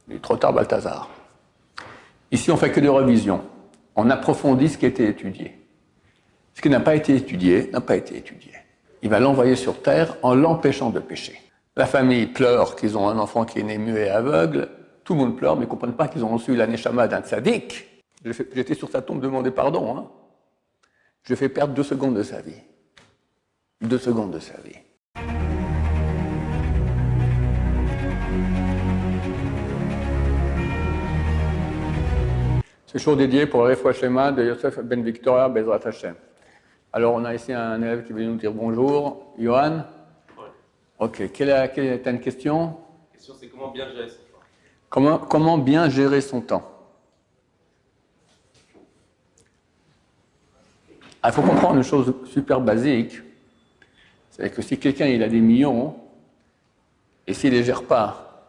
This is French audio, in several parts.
Il est trop tard, Balthazar. Ici, on ne fait que des revisions. On approfondit ce qui a été étudié. Ce qui n'a pas été étudié, n'a pas été étudié. Il va l'envoyer sur terre en l'empêchant de pécher. La famille pleure qu'ils ont un enfant qui est né muet et aveugle. Tout le monde pleure, mais ils ne comprennent pas qu'ils ont reçu la neshama d'un tzaddik. J'étais sur sa tombe demander pardon. Hein. Je fais perdre 2 secondes de sa vie. 2 secondes de sa vie. C'est toujours dédié pour le Refoua Shema de Yosef Ben Victoria Bezrat Hashem. Alors, on a ici un élève qui veut nous dire bonjour. Johan. Ouais. Ok. T'as une question? La question, c'est comment bien gérer son temps. Comment bien gérer son temps? Il faut comprendre une chose super basique. C'est que si quelqu'un il a des millions, et s'il ne les gère pas,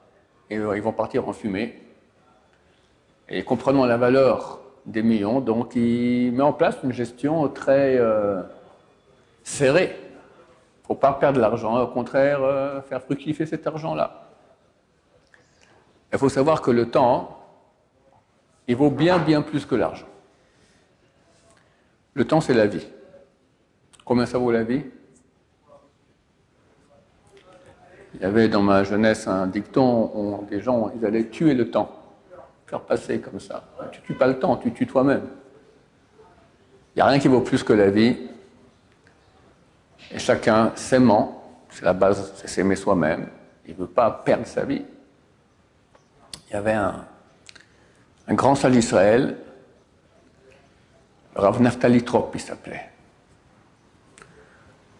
ils vont partir en fumée. Et comprenant la valeur des millions, donc il met en place une gestion très serrée. Il ne faut pas perdre l'argent, au contraire, faire fructifier cet argent-là. Il faut savoir que le temps, il vaut bien plus que l'argent. Le temps, c'est la vie. Combien ça vaut la vie? Il y avait dans ma jeunesse un dicton, des gens, ils allaient tuer le temps. Faire passer comme ça. Tu ne tues pas le temps, tu tues toi-même. Il n'y a rien qui vaut plus que la vie. Et chacun s'aimant, c'est la base, c'est s'aimer soi-même. Il ne veut pas perdre sa vie. Il y avait un grand sage d'Israël, Rav Naftali Trop, il s'appelait.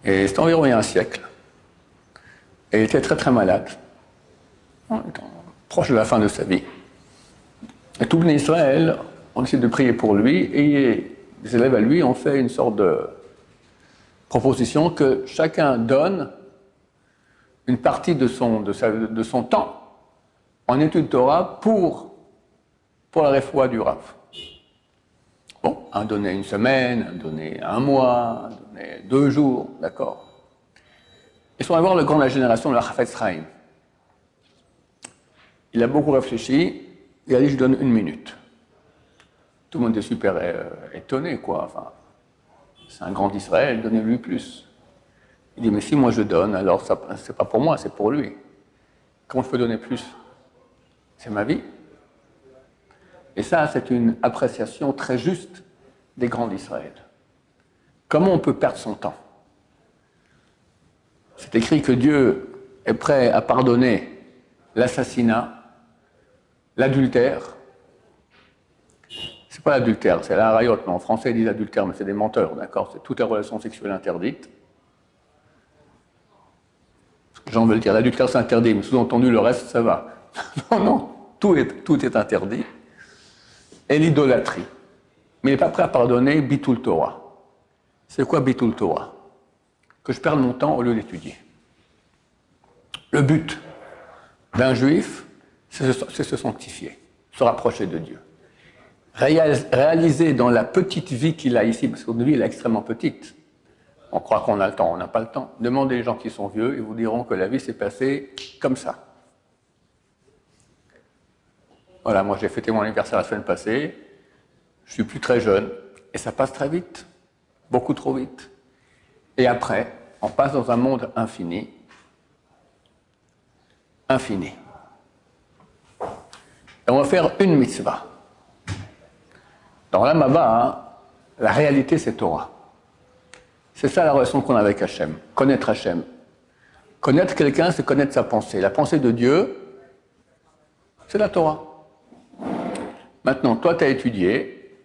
Et c'était environ il y a un siècle. Et il était très malade. Proche de la fin de sa vie. Et tout Bnei Israël, on essaie de prier pour lui, et les élèves à lui ont fait une sorte de proposition que chacun donne une partie de son temps en étude Torah pour la refoua du Rav. Bon, un donnait une semaine, un donnait un mois, un donnait 2 jours, d'accord. Ils sont allés voir le grand de la génération, le Chafetz Chaim. Il a beaucoup réfléchi. Il a dit, je donne 1 minute. Tout le monde est super étonné, quoi. Enfin, c'est un grand d'Israël, donnez-lui plus. Il dit, mais si moi je donne, alors c'est pas pour moi, c'est pour lui. Comment je peux donner plus? C'est ma vie. Et ça, c'est une appréciation très juste des grands d'Israël. Comment on peut perdre son temps? C'est écrit que Dieu est prêt à pardonner l'assassinat, l'adultère. C'est pas l'adultère, c'est la rayotte, mais en français ils disent adultère, mais c'est des menteurs, d'accord? C'est toute la relation sexuelle interdite. Les gens veulent dire l'adultère c'est interdit, mais sous-entendu le reste ça va. Non, tout est interdit. Et l'idolâtrie. Mais il n'est pas prêt à pardonner Bitul Torah. C'est quoi Bitul Torah? Que je perde mon temps au lieu d'étudier. Le but d'un juif, c'est se sanctifier, se rapprocher de Dieu. Réaliser dans la petite vie qu'il a ici, parce que notre vie elle est extrêmement petite. On croit qu'on a le temps, on n'a pas le temps. Demandez les gens qui sont vieux, ils vous diront que la vie s'est passée comme ça. Voilà, moi j'ai fêté mon anniversaire la semaine passée, je suis plus très jeune, et ça passe très vite, beaucoup trop vite. Et après, on passe dans un monde infini. Infini. Et on va faire une mitzvah. Dans l'Amaba, la réalité c'est Torah. C'est ça la relation qu'on a avec Hachem, connaître Hachem. Connaître quelqu'un, c'est connaître sa pensée. La pensée de Dieu, c'est la Torah. Maintenant, toi tu as étudié,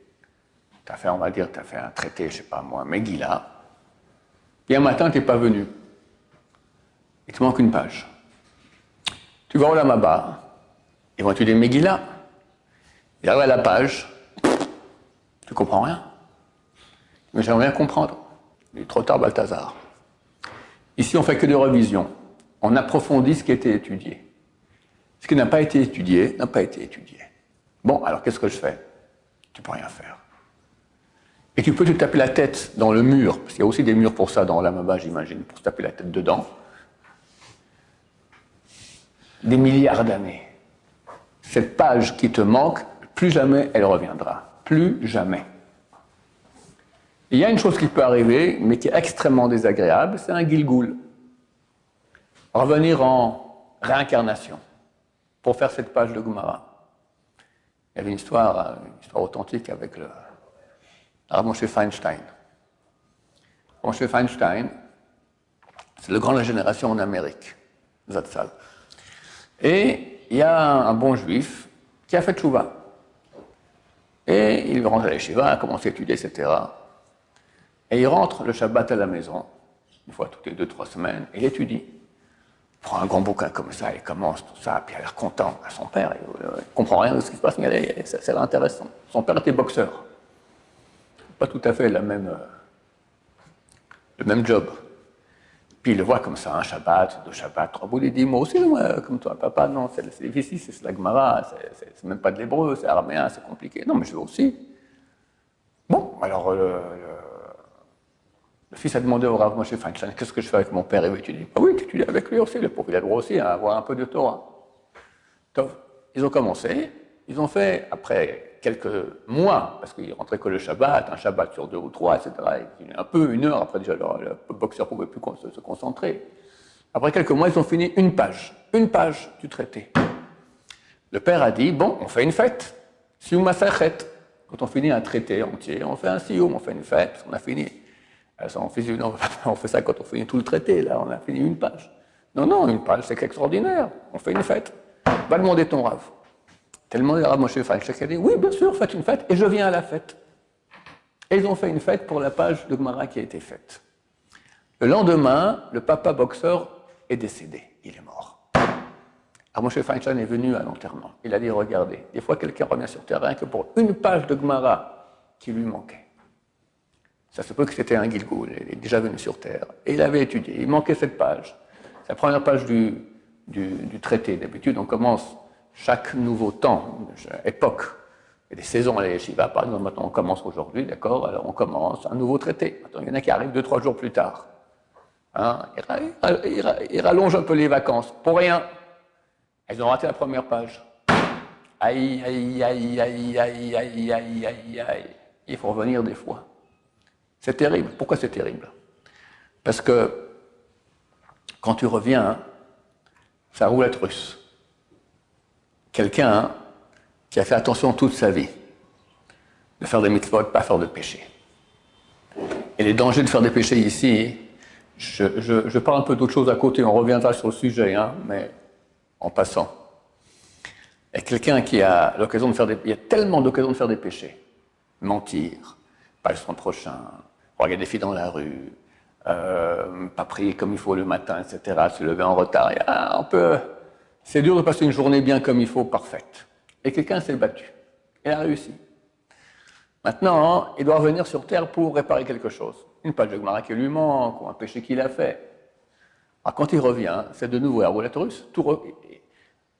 tu as fait un traité, je sais pas moi, Megillah, et un matin tu n'es pas venu. Il te manque une page. Tu vas au Lamaba, ils vont étudier Megillah. Il arrive à la page, tu comprends rien. Mais j'aimerais bien comprendre. Il est trop tard, Balthazar. Ici, on ne fait que des revisions. On approfondit ce qui a été étudié. Ce qui n'a pas été étudié, n'a pas été étudié. Bon, alors qu'est-ce que je fais? Tu ne peux rien faire. Et tu peux te taper la tête dans le mur, parce qu'il y a aussi des murs pour ça dans l'Amaba, j'imagine, pour se taper la tête dedans. Des milliards d'années. cette page qui te manque, plus jamais elle reviendra. Plus jamais. Il y a une chose qui peut arriver, mais qui est extrêmement désagréable, c'est un Gilgoul. Revenir en réincarnation pour faire cette page de Gemara. Il y avait une histoire authentique avec le Rav Moshe Feinstein. Moshe Feinstein, c'est le grand de la génération en Amérique, Zatzal. Et il y a un bon juif qui a fait tchouva. Et il rentre à l'Yeshiva, a commencé à étudier, etc. Et il rentre le Shabbat à la maison, une fois toutes les 2-3 semaines, et il étudie. Il prend un grand bouquin comme ça, il commence tout ça, puis il a l'air content. Son père, il ne comprend rien de ce qui se passe, mais c'est intéressant. Son père était boxeur. Pas tout à fait le même job. Puis il le voit comme ça, un Shabbat, 2 Shabbats, 3 bouts, il dit, moi aussi, moi, comme toi, papa, non, c'est difficile, c'est la Gemara, c'est même pas de l'hébreu, c'est araméen, c'est compliqué. Non, mais je veux aussi. Bon, alors le fils a demandé au Rav Moshe Feinstein, qu'est-ce que je fais avec mon père? Il veut étudier. Ah oui, tu étudies avec lui aussi, le pauvre, il a le droit aussi à avoir un peu de Torah. Donc, ils ont commencé, ils ont fait, après quelques mois, parce qu'il rentrait que le Shabbat, un Shabbat sur 2 ou 3, etc. Un peu, 1 heure, après déjà, le boxeur ne pouvait plus se concentrer. Après quelques mois, ils ont fini une page du traité. Le père a dit, bon, on fait une fête, Siyum Masachet. Quand on finit un traité entier, on fait un Siyum, on fait une fête, on a fini. Alors, on fait ça quand on finit tout le traité, là, on a fini une page. Non, une page, c'est extraordinaire, on fait une fête. Va demander ton Rav. Tellement le Rav Moshe Feinstein a dit, oui, bien sûr, faites une fête, et je viens à la fête. Et ils ont fait une fête pour la page de Gemara qui a été faite. Le lendemain, le papa boxeur est décédé, il est mort. Rav Moshe Feinstein est venu à l'enterrement. Il a dit, regardez, des fois quelqu'un revient sur terre rien que pour une page de Gemara qui lui manquait. Ça se peut que c'était un Gilgoul, il est déjà venu sur terre, et il avait étudié, il manquait cette page. C'est la première page du traité. D'habitude, on commence chaque nouveau temps, époque, il y a des saisons à la Yeshiva, par exemple, maintenant on commence aujourd'hui, d'accord, alors on commence un nouveau traité. Maintenant, il y en a qui arrivent 2-3 jours plus tard. Hein, ils rallongent un peu les vacances, pour rien. Ils ont raté la première page. Aïe, aïe, aïe, aïe, aïe, aïe, aïe, aïe, aïe. Il faut revenir des fois. C'est terrible. Pourquoi c'est terrible? Parce que quand tu reviens, c'est la roulette russe. Quelqu'un qui a fait attention toute sa vie de faire des mitzvot, pas faire de péché. Et les dangers de faire des péchés ici, je parle un peu d'autre chose à côté, on reviendra sur le sujet, hein, mais en passant. Et quelqu'un qui a l'occasion de faire il y a tellement d'occasions de faire des péchés. Mentir, pas le son prochain, regarder des filles dans la rue, pas prier comme il faut le matin, etc., se lever en retard. C'est dur de passer une journée bien comme il faut, parfaite. Et quelqu'un s'est battu. Il a réussi. Maintenant, il doit revenir sur terre pour réparer quelque chose. Une page de Gemara qui lui manque, ou un péché qu'il a fait. Alors quand il revient, c'est de nouveau la roulette russe.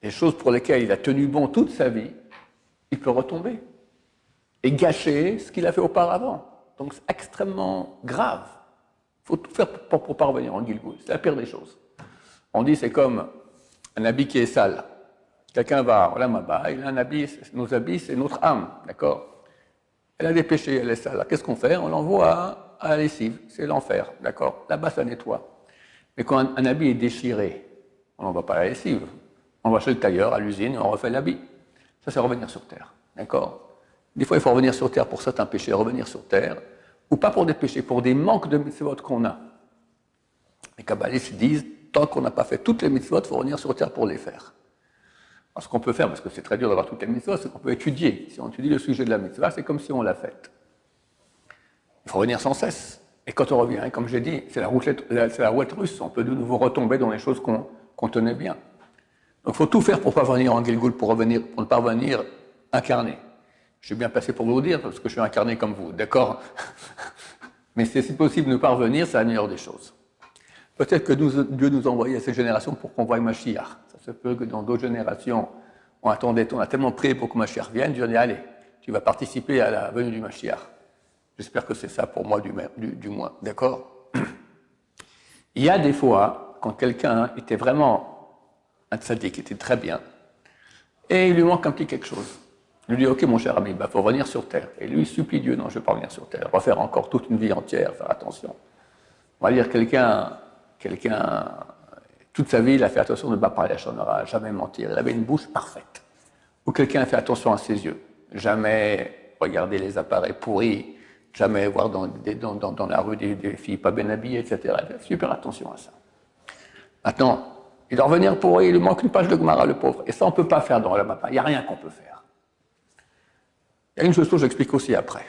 Les choses pour lesquelles il a tenu bon toute sa vie, il peut retomber. Et gâcher ce qu'il a fait auparavant. Donc c'est extrêmement grave. Il faut tout faire pour parvenir en Gilgoul. C'est la pire des choses. On dit c'est comme un habit qui est sale. Quelqu'un va, voilà Maba, il a un habit, nos habits, c'est notre âme, d'accord? Elle a des péchés, elle est sale. Alors, qu'est-ce qu'on fait? On l'envoie à la lessive, c'est l'enfer, d'accord? Là-bas, ça nettoie. Mais quand un habit est déchiré, on n'envoie pas à la lessive. On va chez le tailleur, à l'usine, et on refait l'habit. Ça, c'est revenir sur terre, d'accord? Des fois, il faut revenir sur terre pour certains péchés, revenir sur terre, ou pas pour des péchés, pour des manques de mitzvot qu'on a. Les kabbalistes disent, tant qu'on n'a pas fait toutes les mitzvot, il faut revenir sur terre pour les faire. Alors, ce qu'on peut faire, parce que c'est très dur d'avoir toutes les mitzvot, c'est qu'on peut étudier. Si on étudie le sujet de la mitzvah, c'est comme si on l'a faite. Il faut revenir sans cesse. Et quand on revient, comme j'ai dit, c'est la roulette russe. On peut de nouveau retomber dans les choses qu'on tenait bien. Donc il faut tout faire pour ne pas venir en Gilgoul, pour ne pas revenir incarné. Je suis bien placé pour vous le dire, parce que je suis incarné comme vous, d'accord? Mais si c'est possible de ne pas revenir, c'est la meilleure des choses. Peut-être que Dieu nous a envoyé à cette génération pour qu'on voie Mashiach. Ça se peut que dans d'autres générations, on a tellement prié pour que Mashiach vienne, Dieu a dit, allez, tu vas participer à la venue du Mashiach. J'espère que c'est ça pour moi du moins, d'accord? Il y a des fois, quand quelqu'un était vraiment un tzaddik, qui était très bien, Et il lui manque un petit quelque chose. Il lui dit, ok mon cher ami, il faut revenir sur terre. Et lui, il supplie Dieu, non, je ne vais pas revenir sur terre. Refaire encore toute une vie entière, faire attention. On va dire quelqu'un, toute sa vie, il a fait attention de ne pas parler à Shonara, jamais mentir. Il avait une bouche parfaite. Ou quelqu'un a fait attention à ses yeux. Jamais regarder les appareils pourris, jamais voir dans la rue des filles pas bien habillées, etc. Il fait super attention à ça. Maintenant, il doit revenir pour il lui manque une page de Gemara, le pauvre. Et ça, on ne peut pas faire dans la Mappa. Il n'y a rien qu'on peut faire. Il y a une chose que j'explique aussi après.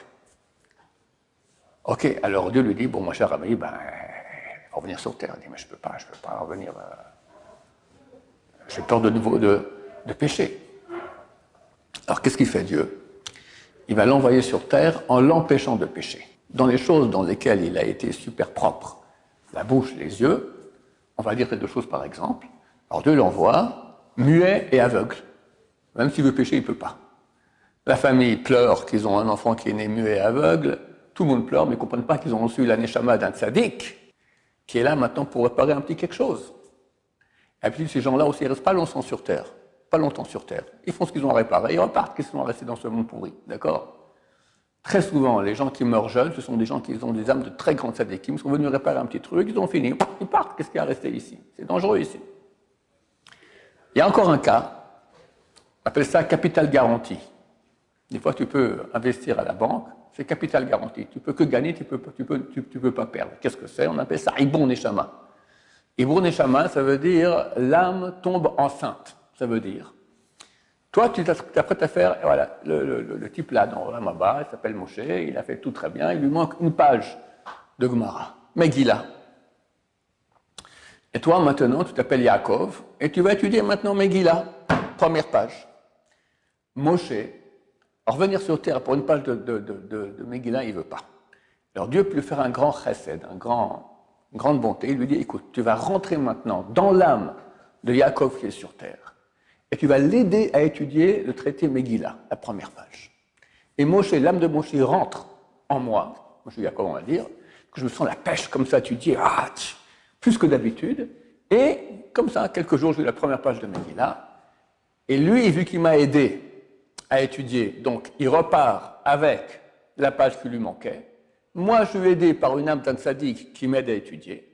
Ok, alors Dieu lui dit, bon, mon cher ami, il faut revenir sur terre. Il dit, mais je ne peux pas revenir. J'ai peur de nouveau de pécher. Alors qu'est-ce qu'il fait Dieu? Il va l'envoyer sur terre en l'empêchant de pécher. Dans les choses dans lesquelles il a été super propre, la bouche, les yeux, on va dire quelque chose par exemple. Alors Dieu l'envoie muet et aveugle. Même s'il veut pécher, il ne peut pas. La famille pleure qu'ils ont un enfant qui est né muet et aveugle. Tout le monde pleure, mais ils ne comprennent pas qu'ils ont reçu la neshama d'un tzaddik qui est là maintenant pour réparer un petit quelque chose. Et puis ces gens-là aussi, ils ne restent pas longtemps sur terre. Pas longtemps sur terre. Ils font ce qu'ils ont réparé, ils repartent, qu'ils sont restés dans ce monde pourri. D'accord? Très souvent, les gens qui meurent jeunes, ce sont des gens qui ont des âmes de très grands tzaddikim, ils sont venus réparer un petit truc, ils ont fini, ils partent. Qu'est-ce qui est resté ici? C'est dangereux ici. Il y a encore un cas, on appelle ça capital garanti. Des fois, tu peux investir à la banque, c'est capital garanti. Tu peux que gagner, tu peux pas perdre. Qu'est-ce que c'est? On appelle ça Ibur Neshama. Ibur Neshama, ça veut dire l'âme tombe enceinte. Ça veut dire, toi, tu t'apprêtes à faire, voilà, le type là, dans Ramaba, il s'appelle Moshe, il a fait tout très bien, il lui manque une page de Gemara, Megillah. Et toi, maintenant, tu t'appelles Yaakov, et tu vas étudier maintenant Megillah, première page. Moshe, revenir sur terre pour une page de Megillah, il ne veut pas. Alors Dieu peut lui faire un grand chesed, une grande bonté, il lui dit, écoute, tu vas rentrer maintenant dans l'âme de Yaakov qui est sur terre. Et tu vas l'aider à étudier le traité Megillah, la première page. Et Moshe, l'âme de Moshe rentre en moi, Moshe Yaakov on va dire, que je me sens la pêche comme ça, tu dis, plus que d'habitude. Et comme ça, quelques jours, j'ai eu la première page de Megillah. Et lui, vu qu'il m'a aidé à étudier, donc il repart avec la page qui lui manquait. Moi, je lui ai aidé par une âme d'un tzaddik qui m'aide à étudier.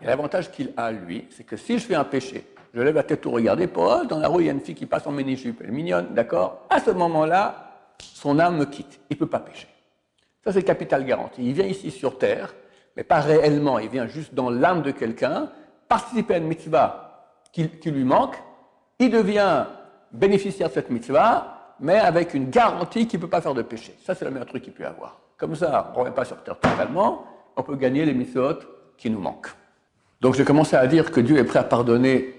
Et l'avantage qu'il a, lui, c'est que si je fais un péché, je lève la tête pour regarder, dans la rue, il y a une fille qui passe en mini-jupe, elle est mignonne, d'accord? À ce moment-là, son âme me quitte, il ne peut pas pécher. Ça, c'est capital garanti. Il vient ici sur terre, mais pas réellement, il vient juste dans l'âme de quelqu'un, participer à une mitzvah qui lui manque, il devient bénéficiaire de cette mitzvah, mais avec une garantie qu'il ne peut pas faire de péché. Ça, c'est le meilleur truc qu'il peut avoir. Comme ça, on ne revient pas sur terre totalement, on peut gagner les mitzvot qui nous manquent. Donc, j'ai commencé à dire que Dieu est prêt à pardonner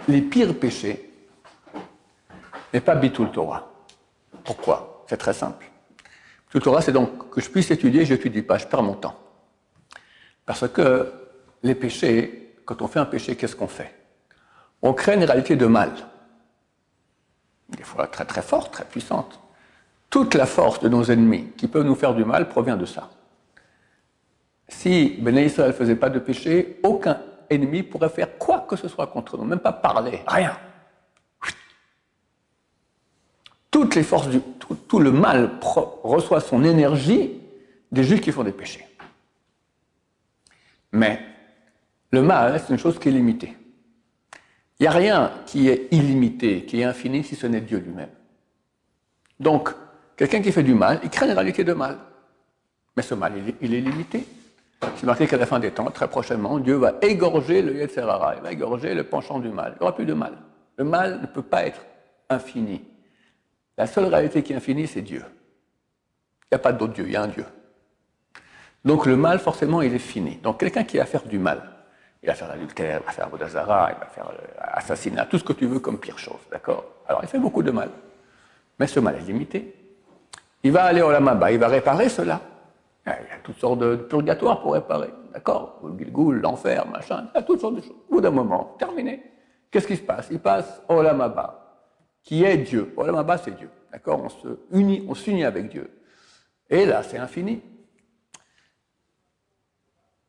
les pires péchés, mais pas Bitul Torah. Pourquoi? C'est très simple. Bitul Torah, c'est donc que je puisse étudier, je n'étudie pas, je perds mon temps. Parce que les péchés, quand on fait un péché, qu'est-ce qu'on fait? On crée une réalité de mal. Des fois très très forte, très puissante. Toute la force de nos ennemis qui peuvent nous faire du mal provient de ça. Si Béné Israël ne faisait pas de péché, aucun ennemi pourrait faire quoi que ce soit contre nous, même pas parler, rien. Toutes les forces, tout le mal reçoit son énergie des juifs qui font des péchés. Mais le mal, c'est une chose qui est limitée. Il n'y a rien qui est illimité, qui est infini, si ce n'est Dieu lui-même. Donc, quelqu'un qui fait du mal, il crée une réalité de mal. Mais ce mal, il est limité. C'est marqué qu'à la fin des temps, très prochainement, Dieu va égorger le Yetzer Hara, il va égorger le penchant du mal. Il n'y aura plus de mal. Le mal ne peut pas être infini. La seule réalité qui est infinie, c'est Dieu. Il n'y a pas d'autre Dieu, il y a un Dieu. Donc le mal, forcément, il est fini. Donc quelqu'un qui va faire du mal, il va faire l'adultère, il va faire Vodazara, il va faire l'assassinat, tout ce que tu veux comme pire chose, d'accord? Alors il fait beaucoup de mal. Mais ce mal est limité. Il va aller au Lamaba, il va réparer cela. Il y a toutes sortes de purgatoires pour réparer, d'accord? Le Gilgoul, l'enfer, machin, il y a toutes sortes de choses. Au bout d'un moment, terminé. Qu'est-ce qui se passe? Il passe au Olam Haba, qui est Dieu. Olam Haba, c'est Dieu, d'accord? On s'unit avec Dieu. Et là, c'est infini.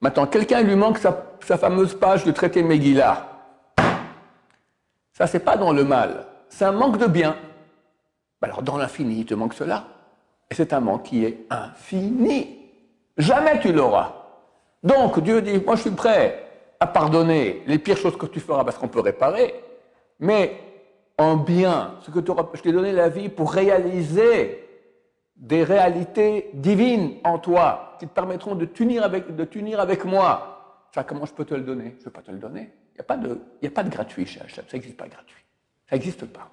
Maintenant, quelqu'un lui manque sa fameuse page de traité Megillah. Ça, c'est pas dans le mal. C'est un manque de bien. Alors, dans l'infini, il te manque cela. Et c'est un manque qui est infini. Jamais tu l'auras. Donc, Dieu dit, moi, je suis prêt à pardonner les pires choses que tu feras parce qu'on peut réparer, mais en bien, ce que je t'ai donné la vie pour réaliser des réalités divines en toi qui te permettront de t'unir avec moi. Ça, comment je peux te le donner? Je ne peux pas te le donner. Il n'y a pas de gratuit chez Hachem. Ça n'existe pas gratuit. Ça n'existe pas.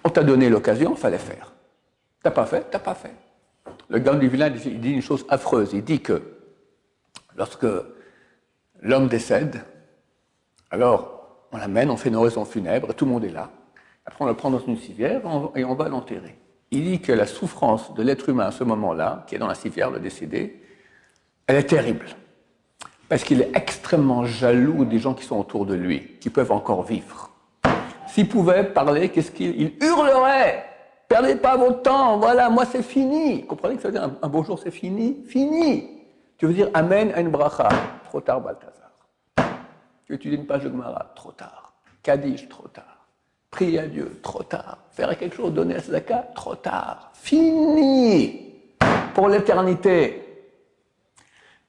On t'a donné l'occasion, il fallait faire. T'as pas fait, t'as pas fait. Le gars du village, il dit une chose affreuse. Il dit que lorsque l'homme décède, alors on l'amène, on fait une oraison funèbre, tout le monde est là. Après, on le prend dans une civière et on va l'enterrer. Il dit que la souffrance de l'être humain à ce moment-là, qui est dans la civière, le décédé, elle est terrible. Parce qu'il est extrêmement jaloux des gens qui sont autour de lui, qui peuvent encore vivre. S'il pouvait parler, qu'est-ce qu'il hurlerait? Perdez pas votre temps, voilà, moi c'est fini. Vous comprenez que ça veut dire un beau jour c'est fini? Fini. Tu veux dire Amen à une bracha? Trop tard, Balthazar. Tu étudies une page de Gemara? Trop tard. Kaddish? Trop tard. Prier à Dieu? Trop tard. Faire quelque chose, donner à Tzedaka? Trop tard. Fini. Pour l'éternité.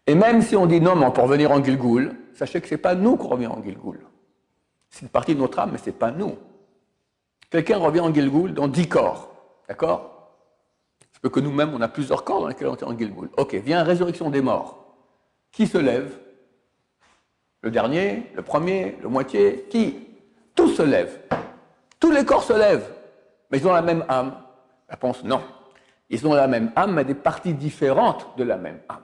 Et même si on dit non, mais on peut revenir en Gilgoul, sachez que ce n'est pas nous qu'on revient en Gilgoul. C'est une partie de notre âme, mais ce n'est pas nous. Quelqu'un revient en Gilgoul dans 10 corps. D'accord? C'est parce que nous-mêmes, on a plusieurs corps dans lesquels on est en Gilgoul. Ok, vient la résurrection des morts. Qui se lève? Le dernier, le premier, le moitié? Qui? Tous se lèvent. Tous les corps se lèvent. Mais ils ont la même âme. Réponse non. Ils ont la même âme, mais des parties différentes de la même âme.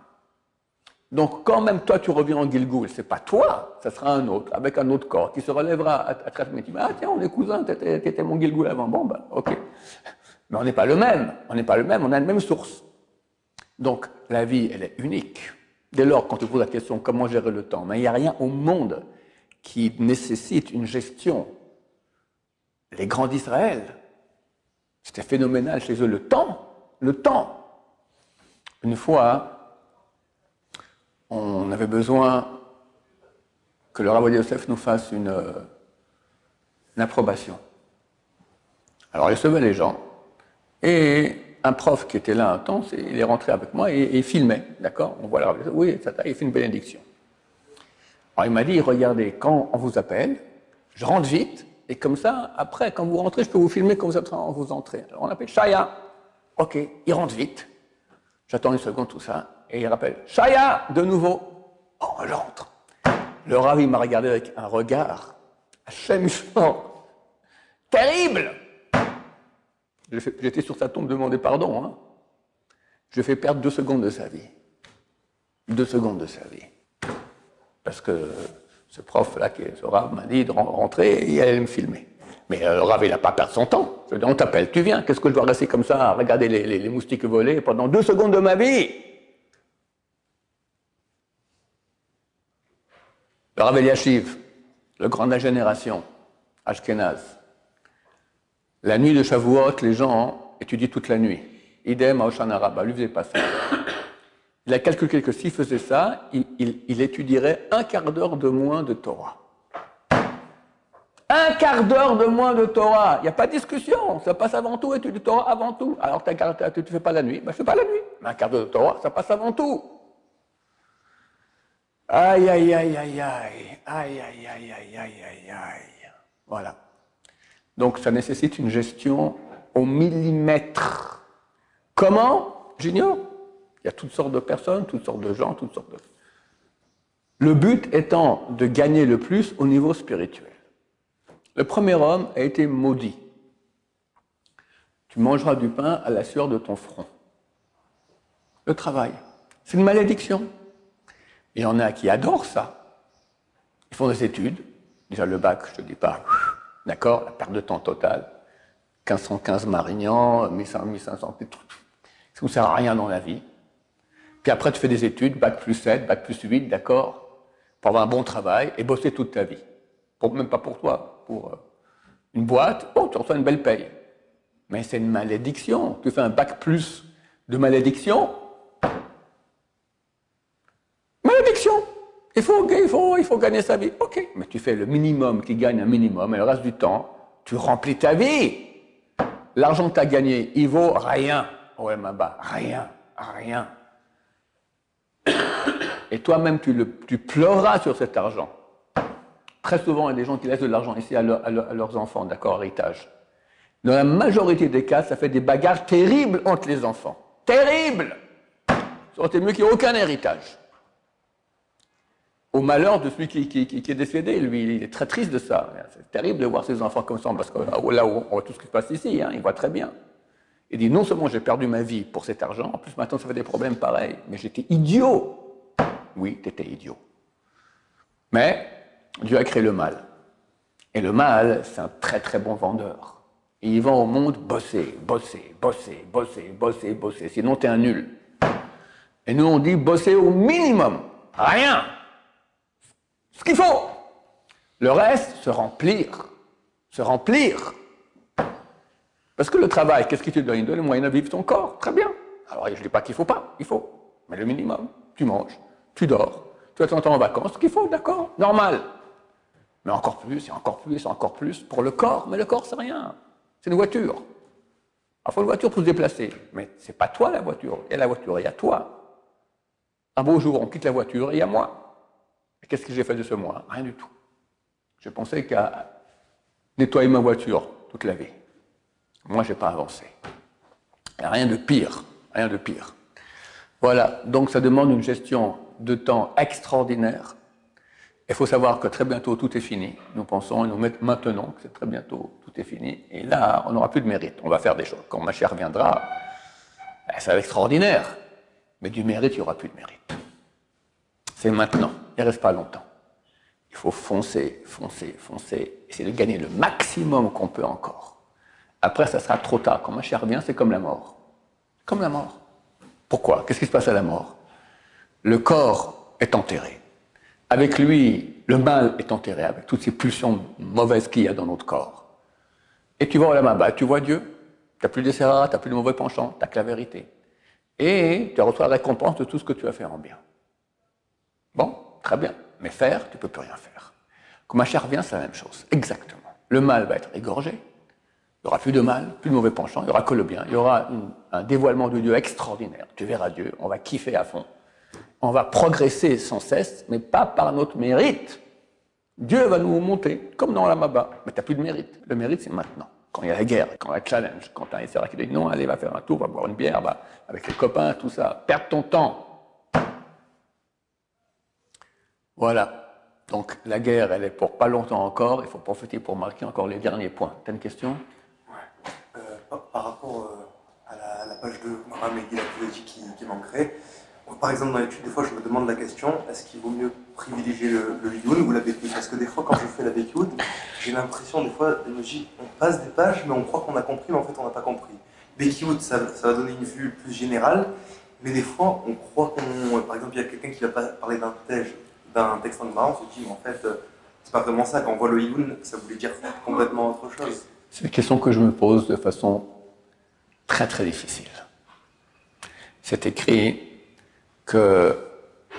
Donc, quand même toi tu reviens en Gilgoul, c'est pas toi, ça sera un autre, avec un autre corps, qui se relèvera à travers le métier. Ah tiens, on est cousins, t'étais mon Gilgoul avant. Bon, ben, ok. Mais on n'est pas le même, on a la même source. Donc, la vie, elle est unique. Dès lors, quand tu poses la question comment gérer le temps, mais il n'y a rien au monde qui nécessite une gestion. Les grands d'Israël, c'était phénoménal chez eux, le temps. Une fois, on avait besoin que le Rav Yosef nous fasse une approbation. Alors il recevait les gens, et un prof qui était là un temps, il est rentré avec moi et il filmait, d'accord? On voit le Rav Yosef, oui, il fait une bénédiction. Alors il m'a dit, regardez, quand on vous appelle, je rentre vite, et comme ça, après, quand vous rentrez, je peux vous filmer quand vous entrez. Alors on appelle Shaya. Ok, il rentre vite. J'attends une seconde, tout ça. Et il rappelle, Shaya, de nouveau. Oh, j'entre. Le Rav, il m'a regardé avec un regard, Hachem terrible. J'étais sur sa tombe demander pardon. Hein. Je lui ai fait perdre 2 secondes de sa vie. 2 secondes de sa vie. Parce que ce prof-là, ce Rav, m'a dit de rentrer et il allait me filmer. Mais le Rav, il n'a pas perdu son temps. Je lui ai dit, on t'appelle, tu viens. Qu'est-ce que je dois rester comme ça à regarder les moustiques voler pendant 2 secondes de ma vie? Le Rav Eliashiv, le grand de la génération, Ashkenaz. La nuit de Shavuot, les gens étudient toute la nuit. Idem à Hoshana Rabbah, lui faisait pas ça. Il a calculé que s'il faisait ça, il étudierait 1/4 d'heure de moins de Torah. 1/4 d'heure de moins de Torah. Il n'y a pas de discussion. Ça passe avant tout, étude de Torah avant tout. Alors tu ne fais pas la nuit, ben, je ne fais pas la nuit. Mais 1/4 d'heure de Torah, ça passe avant tout. Aïe, aïe, aïe, aïe, aïe, aïe, aïe, aïe, aïe, aïe, aïe, aïe. Voilà. Donc ça nécessite une gestion au millimètre. Comment? J'ignore. Il y a toutes sortes de personnes, toutes sortes de gens, toutes sortes de... Le but étant de gagner le plus au niveau spirituel. Le premier homme a été maudit. Tu mangeras du pain à la sueur de ton front. Le travail, c'est une malédiction. Il y en a qui adorent ça. Ils font des études. Déjà le bac, je ne te dis pas. D'accord? La perte de temps totale. 1515 Marignan, 1500, ça ne sert à rien dans la vie. Puis après, tu fais des études, bac plus 7, bac plus 8, d'accord? Pour avoir un bon travail et bosser toute ta vie. Même pas pour toi, pour une boîte, oh, tu reçois une belle paye. Mais c'est une malédiction. Tu fais un bac plus de malédiction. Malédiction. Il faut gagner sa vie. Ok, mais tu fais le minimum qui gagne un minimum et le reste du temps, tu remplis ta vie. L'argent que tu as gagné, il vaut rien au MABA. Rien, rien. Et toi-même, tu pleuras sur cet argent. Très souvent, il y a des gens qui laissent de l'argent ici à leurs enfants, d'accord, héritage. Dans la majorité des cas, ça fait des bagarres terribles entre les enfants. Terribles! Ça aurait été mieux qu'il n'y ait aucun héritage. Au malheur de celui qui est décédé, lui, il est très triste de ça. C'est terrible de voir ses enfants comme ça, parce que là où on voit tout ce qui se passe ici, hein, il voit très bien. Il dit, non seulement j'ai perdu ma vie pour cet argent, en plus maintenant ça fait des problèmes pareils, mais j'étais idiot. Oui, tu étais idiot. Mais Dieu a créé le mal. Et le mal, c'est un très très bon vendeur. Et il vend au monde bosser, bosser, bosser, bosser, bosser, bosser. Sinon, tu es un nul. Et nous, on dit bosser au minimum. Rien. Ce qu'il faut. Le reste, se remplir. Se remplir. Parce que le travail, qu'est-ce qu'il te donne? Il donne le moyen de vivre ton corps. Très bien. Alors, je ne dis pas qu'il ne faut pas. Il faut. Mais le minimum. Tu manges, tu dors, tu vas de temps en temps en vacances, ce qu'il faut, d'accord, normal. Mais encore plus, et encore plus, et encore plus pour le corps. Mais le corps, c'est rien. C'est une voiture. Il faut une voiture pour se déplacer. Mais ce n'est pas toi la voiture. Il y a la voiture, il y a toi. Un beau jour, on quitte la voiture et il y a moi. Et qu'est-ce que j'ai fait de ce moi? Rien du tout. Je pensais qu'à nettoyer ma voiture toute la vie. Moi, je n'ai pas avancé. Il n'y a rien de pire. Rien de pire. Voilà. Donc, ça demande une gestion de temps extraordinaire. Il faut savoir que très bientôt, tout est fini. Nous pensons et nous maintenons que c'est très bientôt, tout est fini. Et là, on n'aura plus de mérite. On va faire des choses. Quand ma chère viendra, ça va être extraordinaire. Mais du mérite, il n'y aura plus de mérite. C'est maintenant. Il ne reste pas longtemps. Il faut foncer, foncer, foncer. Essayer de gagner le maximum qu'on peut encore. Après, ça sera trop tard. Quand ma chère vient, c'est comme la mort. Comme la mort. Pourquoi? Qu'est-ce qui se passe à la mort? Le corps est enterré. Avec lui, le mal est enterré, avec toutes ces pulsions mauvaises qu'il y a dans notre corps. Et tu vas au Lamaba, tu vois Dieu. Tu n'as plus de serra, tu n'as plus de mauvais penchants, tu n'as que la vérité. Et tu reçois la récompense de tout ce que tu as fait en bien. Bon, très bien. Mais faire, tu ne peux plus rien faire. Quand ma chère vient, c'est la même chose. Exactement. Le mal va être égorgé. Il n'y aura plus de mal, plus de mauvais penchants, il n'y aura que le bien. Il y aura un dévoilement de Dieu extraordinaire. Tu verras Dieu, on va kiffer à fond. On va progresser sans cesse, mais pas par notre mérite. Dieu va nous monter, comme dans la Maba. Mais tu n'as plus de mérite. Le mérite, c'est maintenant. Quand il y a la guerre, quand il y a le challenge, quand tu as un SRA qui dit non, allez, va faire un tour, va boire une bière, va avec les copains, tout ça. Perdre ton temps. Voilà. Donc la guerre, elle est pour pas longtemps encore. Il faut profiter pour marquer encore les derniers points. Tu as une question? Par rapport à la page 2, Mohamed Megillah qui manquerait. Par exemple, dans l'étude, des fois, je me demande la question, est-ce qu'il vaut mieux privilégier le Liyun ou la Bekiout? Parce que des fois, quand je fais la Bekiout, j'ai l'impression, des fois, on passe des pages, mais on croit qu'on a compris, mais en fait, on n'a pas compris. Bekiout, ça va donner une vue plus générale, mais des fois, on croit qu'on... Par exemple, il y a quelqu'un qui va parler d'un texte en Gemara, on se dit, mais en fait, c'est pas vraiment ça. Quand on voit le Liyun, ça voulait dire complètement autre chose. C'est une question que je me pose de façon très très difficile. C'est écrit que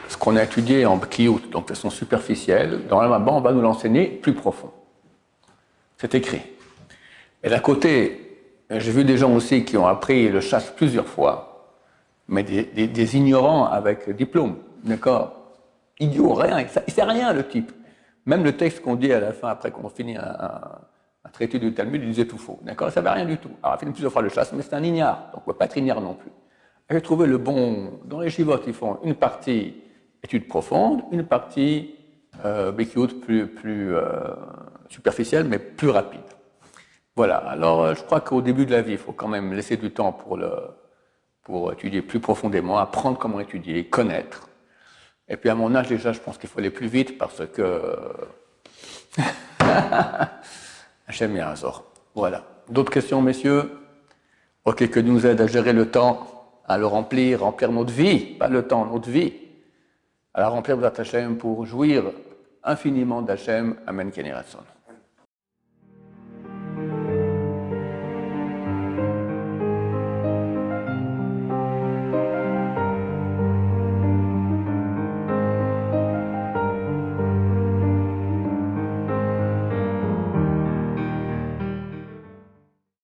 ce qu'on a étudié en Bekiout, donc de façon superficielle, dans la Maba, on va nous l'enseigner plus profond. C'est écrit. Et d'un côté, j'ai vu des gens aussi qui ont appris le chasse plusieurs fois, mais des ignorants avec diplôme, d'accord? Idiot, rien, il ne sait rien le type. Même le texte qu'on dit à la fin, après qu'on finit un traité du Talmud, il disait tout faux, d'accord? Il ne savait rien du tout. Alors il a fini plusieurs fois le chasse, mais c'est un ignare, donc on ne peut pas être ignare non plus. J'ai trouvé le bon. Dans les chivotes, ils font une partie étude profonde, une partie Bekiout plus superficielle, mais plus rapide. Voilà. Alors, je crois qu'au début de la vie, il faut quand même laisser du temps pour étudier plus profondément, apprendre comment étudier, connaître. Et puis, à mon âge, déjà, je pense qu'il faut aller plus vite parce que. Hachem Yazor. Voilà. D'autres questions, messieurs? Ok, que nous aide à gérer le temps, à le remplir notre vie, pas le temps, notre vie, à la remplir d'Hachem pour jouir infiniment d'Hachem. Amen, Kenny Ratson.